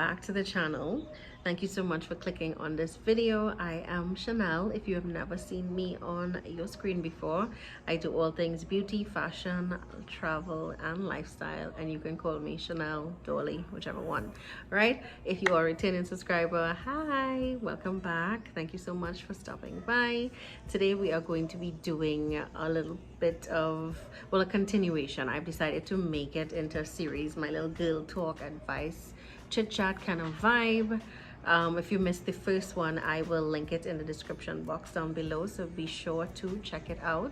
back to the channel. Thank you so much for clicking on this video. I am Chanel. If you have never seen me on your screen before, I do all things beauty, fashion, travel, and lifestyle, and you can call me Chanel, Dolly, whichever one, right? If you are a returning subscriber, hi, welcome back. Thank you so much for stopping by. Today we are going to be doing a little bit of, well, a continuation. I've decided to make it into a series, my little girl talk, advice, chit chat kind of vibe. If you missed the first one, I will link it in the description box down below, so be sure to check it out.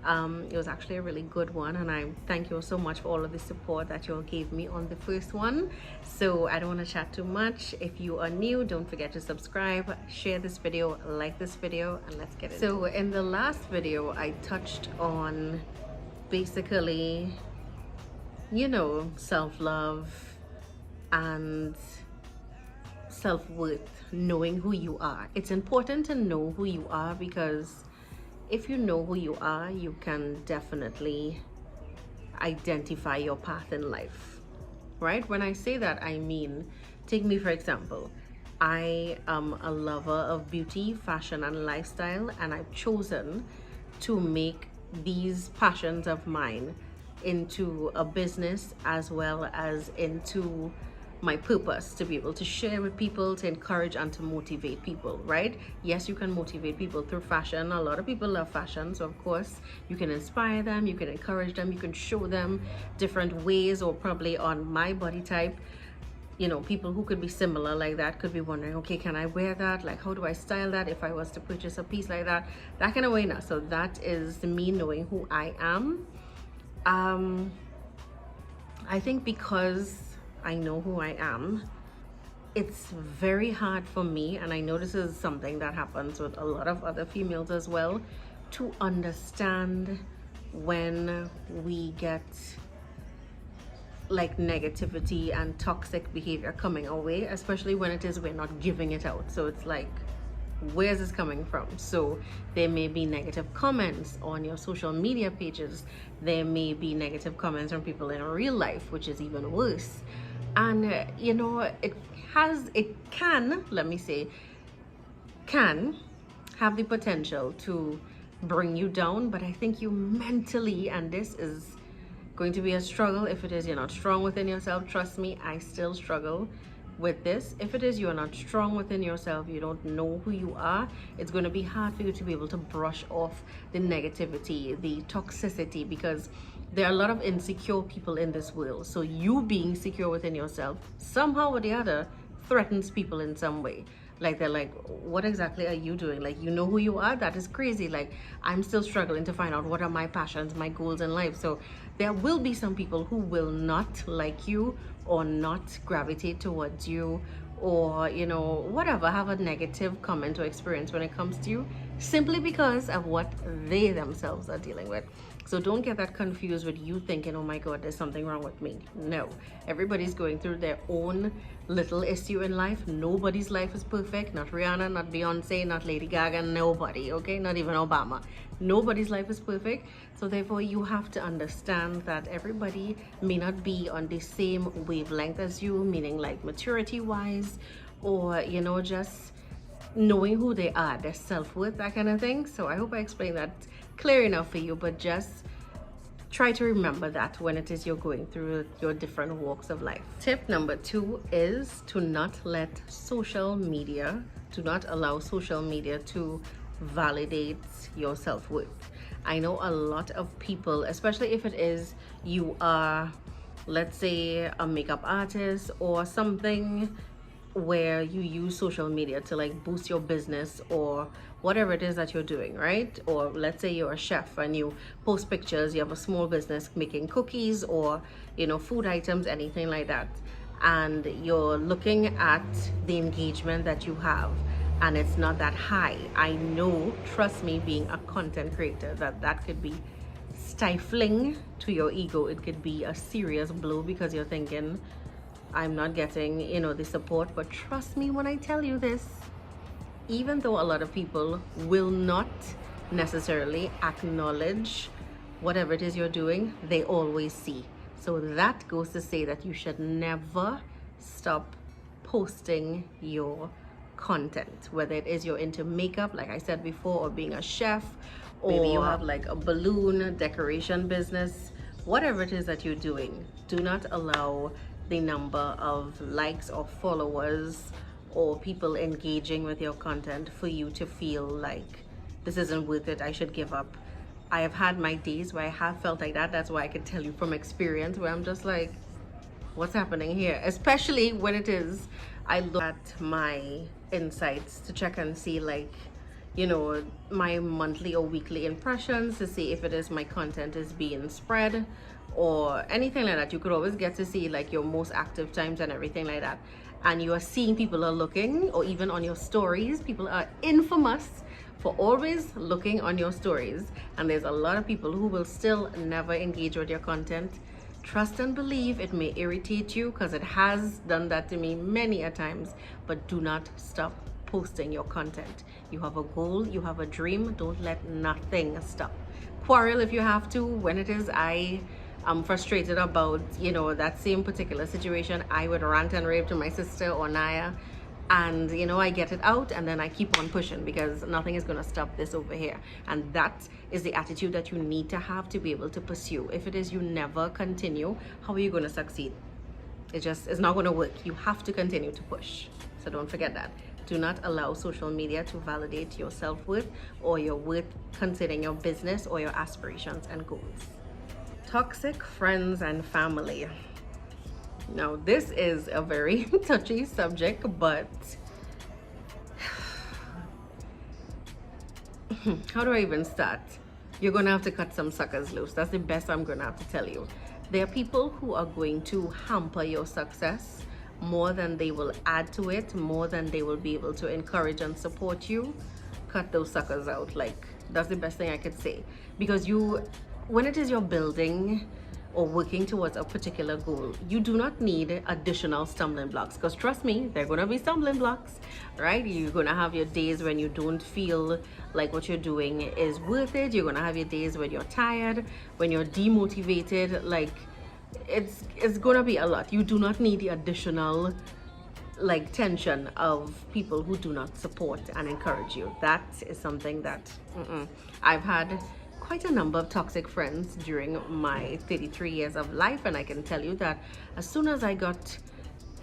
It was actually a really good one, and I thank you all so much for all of the support that you all gave me on the first one. So I don't want to chat too much. If you are new, don't forget to subscribe, share this video, like this video, and let's get it. So in the last video, I touched on basically, you know, self-love and self-worth, knowing who you are. It's important to know who you are, because if you know who you are, you can definitely identify your path in life, right? When I say that, I mean, take me for example. I am a lover of beauty, fashion, and lifestyle, and I've chosen to make these passions of mine into a business as well as into my purpose, to be able to share with people, to encourage and to motivate people, right? Yes, you can motivate people through fashion. A lot of people love fashion, so of course you can inspire them, you can encourage them, you can show them different ways, or probably on my body type, you know, people who could be similar like that could be wondering, okay, can I wear that? Like, how do I style that if I was to purchase a piece like that? That kind of way now. So that is me knowing who I am. I think because I know who I am, it's very hard for me, and I know this is something that happens with a lot of other females as well, to understand when we get like negativity and toxic behavior coming our way, especially when it is we're not giving it out. So it's like, where's this coming from? So there may be negative comments on your social media pages, there may be negative comments from people in real life, which is even worse. And you know, it can have the potential to bring you down, but I think you mentally, and this is going to be a struggle if it is you're not strong within yourself. Trust me, I still struggle with this. If it is you're not strong within yourself, you don't know who you are, it's going to be hard for you to be able to brush off the negativity, the toxicity, because there are a lot of insecure people in this world. So you being secure within yourself somehow or the other threatens people in some way. Like, they're like, what exactly are you doing? Like, you know who you are? That is crazy. Like, I'm still struggling to find out what are my passions, my goals in life. So there will be some people who will not like you, or not gravitate towards you, or, you know, whatever, have a negative comment or experience when it comes to you, simply because of what they themselves are dealing with. So don't get that confused with you thinking, oh my God, there's something wrong with me. No, everybody's going through their own little issue in life. Nobody's life is perfect. Not Rihanna, not Beyonce, not Lady Gaga, nobody, okay? Not even Obama. Nobody's life is perfect. So therefore you have to understand that everybody may not be on the same wavelength as you, meaning like maturity wise, or, you know, just knowing who they are, their self-worth, that kind of thing. So I hope I explained that clear enough for you, but just try to remember that when it is you're going through your different walks of life. Tip number 2 is to not let social media, do not allow social media to validate your self-worth. I know a lot of people, especially if it is you are, let's say, a makeup artist or something, where you use social media to like boost your business or whatever it is that you're doing, right? Or let's say you're a chef and you post pictures, you have a small business making cookies or, you know, food items, anything like that, and you're looking at the engagement that you have and it's not that high. I know, trust me, being a content creator, that could be stifling to your ego. It could be a serious blow, because you're thinking, I'm not getting, you know, the support. But trust me when I tell you this, even though a lot of people will not necessarily acknowledge whatever it is you're doing, they always see. So that goes to say that you should never stop posting your content, whether it is you're into makeup, like I said before, or being a chef, or maybe you have like a balloon decoration business. Whatever it is that you're doing, do not allow the number of likes or followers or people engaging with your content for you to feel like this isn't worth it, I should give up. I have had my days where I have felt like that. That's why I can tell you from experience, where I'm just like, what's happening here? Especially when it is, I look at my insights to check and see, like, you know, my monthly or weekly impressions to see if it is my content is being spread or anything like that. You could always get to see like your most active times and everything like that, and you are seeing people are looking, or even on your stories, people are infamous for always looking on your stories, and there's a lot of people who will still never engage with your content. Trust and believe it may irritate you, because it has done that to me many a times, but do not stop posting your content. You have a goal, you have a dream, don't let nothing stop. Quarrel if you have to. When it is I am frustrated about, you know, that same particular situation, I would rant and rave to my sister or Naya, and you know, I get it out and then I keep on pushing, because nothing is going to stop this over here. And that is the attitude that you need to have to be able to pursue. If it is you never continue, how are you going to succeed? It's not going to work. You have to continue to push. So don't forget that. Do not allow social media to validate your self-worth or your worth concerning your business or your aspirations and goals. Toxic friends and family. Now, this is a very touchy subject, but how do I even start? You're gonna have to cut some suckers loose. That's the best I'm gonna have to tell you. There are people who are going to hamper your success more than they will add to it, more than they will be able to encourage and support you. Cut those suckers out. Like, that's the best thing I could say, because when it is you're building or working towards a particular goal, you do not need additional stumbling blocks, because trust me, they're going to be stumbling blocks, right? You're going to have your days when you don't feel like what you're doing is worth it. You're going to have your days when you're tired, when you're demotivated. Like, it's going to be a lot. You do not need the additional like tension of people who do not support and encourage you. That is something that I've had quite a number of toxic friends during my 33 years of life, and I can tell you that as soon as I got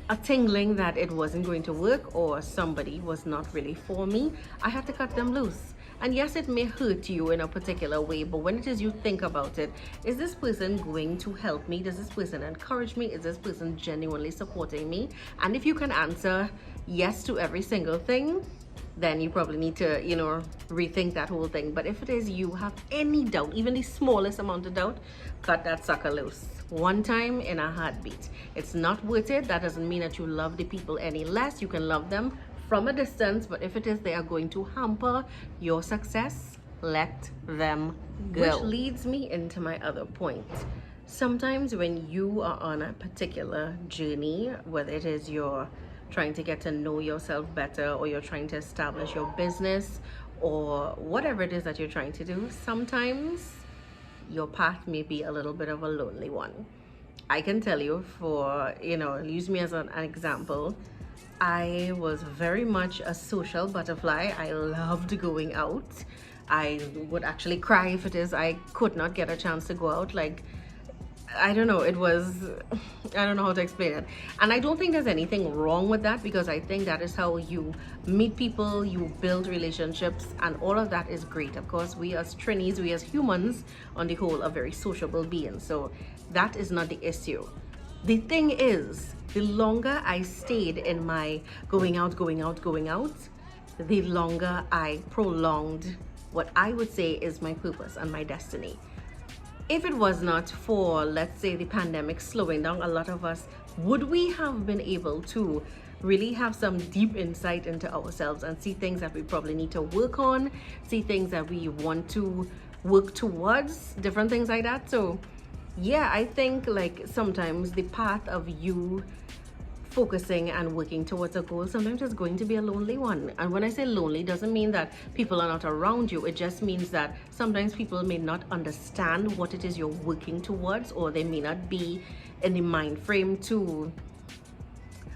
a tingling that it wasn't going to work or somebody was not really for me, I had to cut them loose. And yes, it may hurt you in a particular way, but when it is you think about it, is this person going to help me? Does this person encourage me? Is this person genuinely supporting me? And if you can answer yes to every single thing, then you probably need to, you know, rethink that whole thing. But if it is you have any doubt, even the smallest amount of doubt, cut that sucker loose. One time in a heartbeat. It's not worth it. That doesn't mean that you love the people any less. You can love them from a distance, but if it is they are going to hamper your success, let them go. Which leads me into my other point. Sometimes when you are on a particular journey, whether it is you're trying to get to know yourself better, or you're trying to establish your business, or whatever it is that you're trying to do, sometimes your path may be a little bit of a lonely one. I can tell you, for, you know, use me as an example, I was very much a social butterfly. I loved going out. I would actually cry if it is I could not get a chance to go out. Like, I don't know, I don't know how to explain it. And I don't think there's anything wrong with that, because I think that is how you meet people, you build relationships, and all of that is great. Of course, we as Trinis, we as humans on the whole are very sociable beings, so that is not the issue. The thing is, the longer I stayed in my going out, the longer I prolonged what I would say is my purpose and my destiny. If it was not for, let's say, the pandemic slowing down a lot of us, would we have been able to really have some deep insight into ourselves and see things that we probably need to work on, see things that we want to work towards, different things like that? So yeah, I think like sometimes the path of you focusing and working towards a goal sometimes is going to be a lonely one. And when I say lonely, doesn't mean that people are not around you. It just means that sometimes people may not understand what it is you're working towards, or they may not be in the mind frame to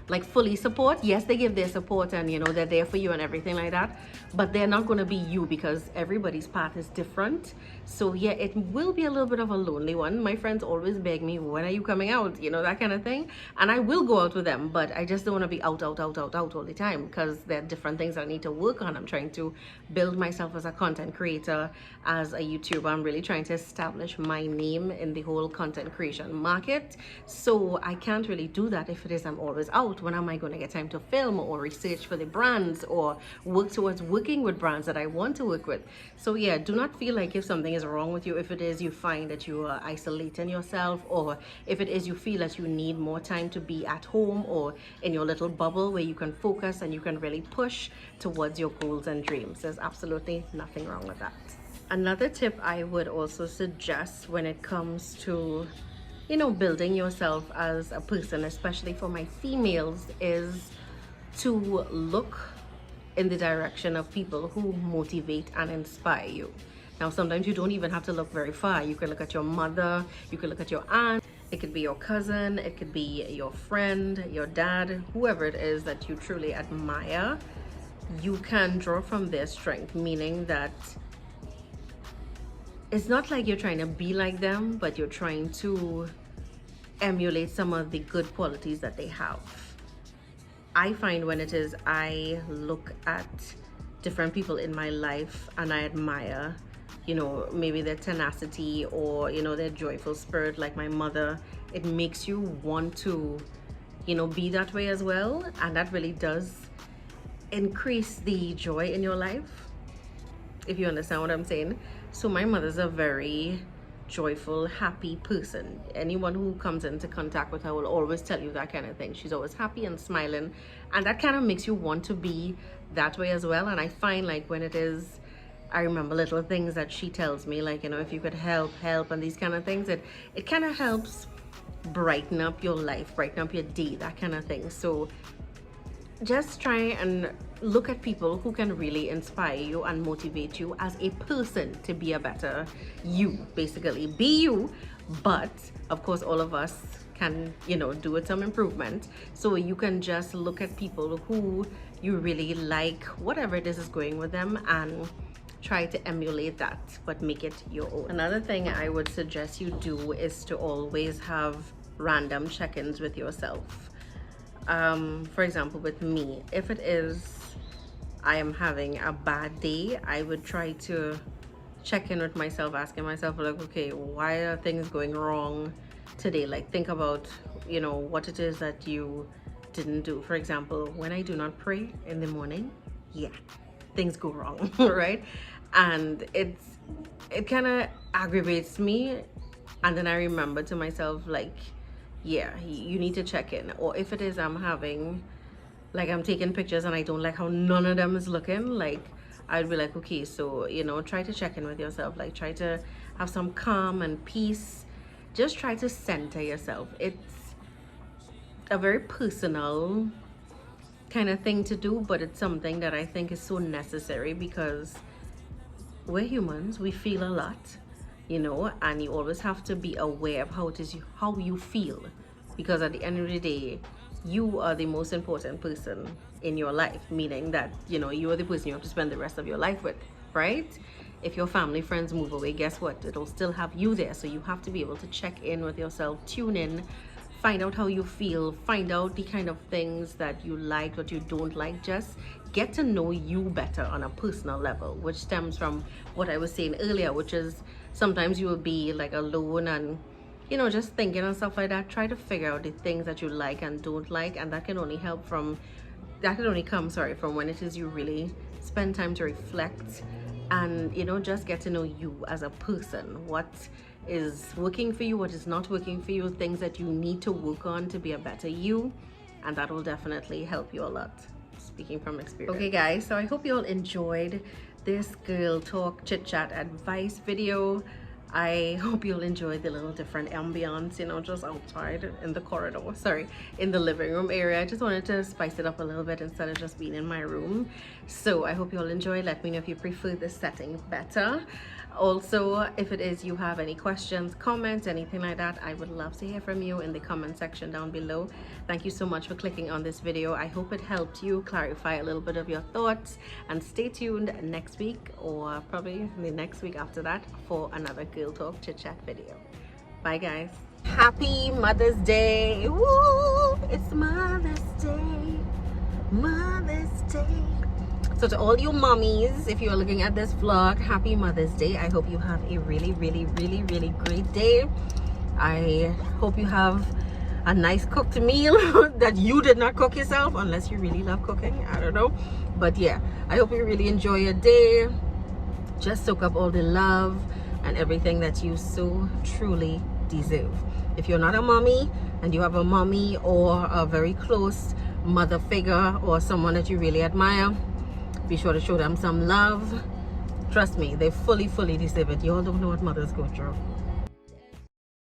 like fully support. Yes, they give their support and you know they're there for you and everything like that, but they're not going to be you because everybody's path is different. So yeah, it will be a little bit of a lonely one. My friends always beg me, when are you coming out, you know, that kind of thing, and I will go out with them, but I just don't want to be out all the time because there are different things I need to work on. I'm trying to build myself as a content creator, as a YouTuber. I'm really trying to establish my name in the whole content creation market, so I can't really do that if it is I'm always out. When am I going to get time to film or research for the brands or work towards working with brands that I want to work with? So yeah, do not feel like if something is wrong with you, if it is you find that you are isolating yourself, or if it is you feel that you need more time to be at home or in your little bubble where you can focus and you can really push towards your goals and dreams. There's absolutely nothing wrong with that. Another tip I would also suggest when it comes to, you know, building yourself as a person, especially for my females, is to look in the direction of people who motivate and inspire you. Now, sometimes you don't even have to look very far. You can look at your mother, you can look at your aunt, it could be your cousin, it could be your friend, your dad, whoever it is that you truly admire. You can draw from their strength, meaning that it's not like you're trying to be like them, but you're trying to emulate some of the good qualities that they have. I find when it is I look at different people in my life and I admire, you know, maybe their tenacity or, you know, their joyful spirit, like my mother, it makes you want to, you know, be that way as well. And that really does increase the joy in your life, if you understand what I'm saying. So my mother's a very joyful, happy person. Anyone who comes into contact with her will always tell you that kind of thing. She's always happy and smiling, and that kind of makes you want to be that way as well. And I find like when it is, I remember little things that she tells me, like, you know, if you could help and these kind of things, it kind of helps brighten up your life, brighten up your day, that kind of thing. So just try and look at people who can really inspire you and motivate you as a person to be a better you. Basically, be you, but of course all of us can, you know, do with some improvement. So you can just look at people who you really like, whatever it is going with them, and try to emulate that, but make it your own. Another thing I would suggest you do is to always have random check-ins with yourself. For example, with me, if it is I am having a bad day, I would try to check in with myself, asking myself like, okay, why are things going wrong today? Like, think about, you know, what it is that you didn't do. For example, when I do not pray in the morning, yeah, things go wrong, right? And it kind of aggravates me, and then I remember to myself like, yeah, you need to check in. Or if it is I'm having, like, I'm taking pictures and I don't like how none of them is looking, like, I'd be like, okay, so, you know, try to check in with yourself, like, try to have some calm and peace. Just try to center yourself. It's a very personal kind of thing to do, but it's something that I think is so necessary because we're humans, we feel a lot, you know, and you always have to be aware of how it is how you feel, because at the end of the day, you are the most important person in your life, meaning that, you know, you are the person you have to spend the rest of your life with, right? If your family, friends move away, guess what? It'll still have you there. So you have to be able to check in with yourself, tune in, find out how you feel, find out the kind of things that you like, what you don't like. Just get to know you better on a personal level, which stems from what I was saying earlier, which is sometimes you will be like alone and, you know, just thinking and stuff like that. Try to figure out the things that you like and don't like, and that can only come from when it is you really spend time to reflect and, you know, just get to know you as a person. What is working for you, what is not working for you, things that you need to work on to be a better you, and that will definitely help you a lot, speaking from experience. Okay guys, so I hope you all enjoyed this girl talk chit chat advice video. I hope you'll enjoy the little different ambience, you know, just outside in the corridor, sorry, in the living room area. I just wanted to spice it up a little bit instead of just being in my room. So I hope you'll enjoy. Let me know if you prefer this setting better. Also, if it is you have any questions, comments, anything like that, I would love to hear from you in the comment section down below. Thank you so much for clicking on this video. I hope it helped you clarify a little bit of your thoughts, and stay tuned next week, or probably the next week after that, for another Girl Talk chit chat video. Bye guys. Happy Mother's Day. Woo! It's Mother's Day. Mother's Day. So to all you mommies, if you're looking at this vlog, happy Mother's Day. I hope you have a really great day. I hope you have a nice cooked meal that you did not cook yourself, unless you really love cooking, I don't know. But yeah, I hope you really enjoy your day. Just soak up all the love and everything that you so truly deserve. If you're not a mommy and you have a mommy or a very close mother figure or someone that you really admire, be sure to show them some love. Trust me, they fully deserve it. You all don't know what mothers go through.